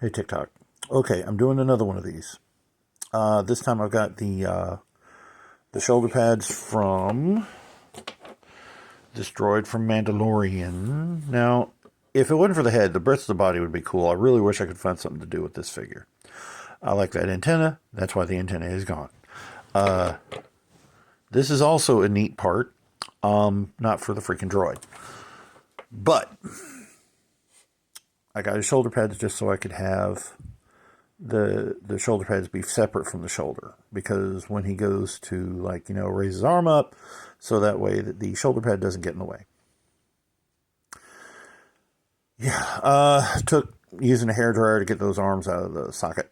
Hey TikTok. Okay, I'm doing another one of these. This time I've got the shoulder pads from this droid from Mandalorian. Now, if it wasn't for the head, the rest of the body would be cool. I really wish I could find something to do with this figure. I like that antenna. That's why the antenna is gone. This is also a neat part. Not for the freaking droid. But I got his shoulder pads just so I could have the shoulder pads be separate from the shoulder, because when he goes to, like, raise his arm up, so that way that the shoulder pad doesn't get in the way. Yeah, took using a hairdryer to get those arms out of the socket,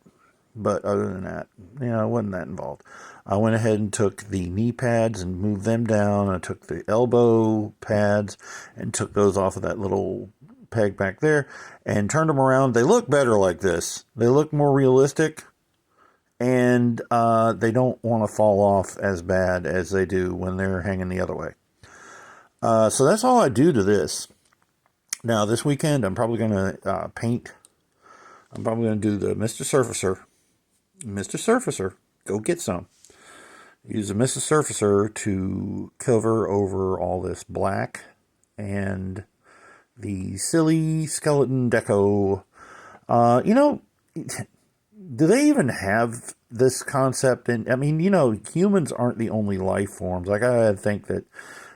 but other than that, it wasn't that involved. I went ahead and took the knee pads and moved them down. I took the elbow pads and took those off of that little peg back there and turned them around. They look better like this. They look more realistic, and they don't want to fall off as bad as they do when they're hanging the other way. So that's all I do to this. Now, this weekend, I'm probably going to paint. I'm probably going to do the Mr. Surfacer. Mr. Surfacer, go get some. Use the Mr. Surfacer to cover over all this black and the silly skeleton deco. Do they even have this concept? And I mean, humans aren't the only life forms. Like, I think that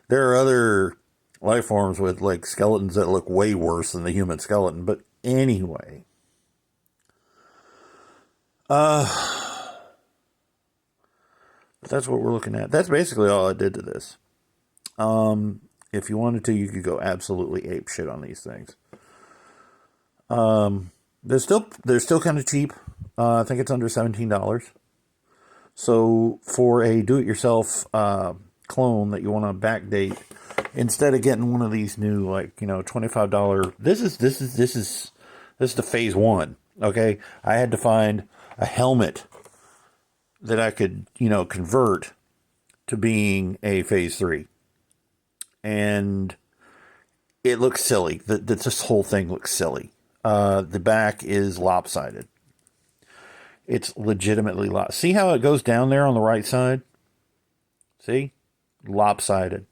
there are other life forms with, like, skeletons that look way worse than the human skeleton. But anyway, that's what we're looking at. That's basically all I did to this. If you wanted to, you could go absolutely ape shit on these things. They're still kind of cheap. I think it's under $17. So for a do-it-yourself clone that you want to backdate, instead of getting one of these new, like, $25, this is the phase one. Okay, I had to find a helmet that I could, convert to being a phase 3. And it looks silly. This whole thing looks silly. The back is lopsided. It's legitimately lopsided. See how it goes down there on the right side? See? Lopsided.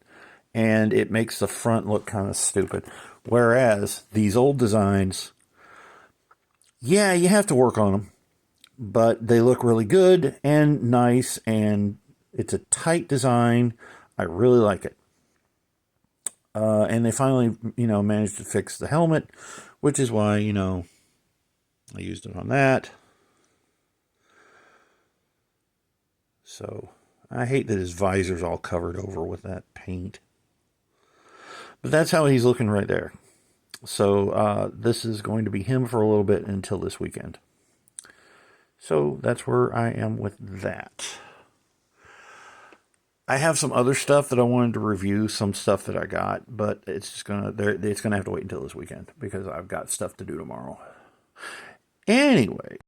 And it makes the front look kind of stupid. Whereas these old designs, yeah, you have to work on them, but they look really good and nice, and it's a tight design. I really like it. And they finally, managed to fix the helmet, which is why, I used it on that. So I hate that his visor's all covered over with that paint. But that's how he's looking right there. So this is going to be him for a little bit until this weekend. So that's where I am with that. I have some other stuff that I wanted to review, some stuff that I got, but it's gonna have to wait until this weekend because I've got stuff to do tomorrow. Anyway.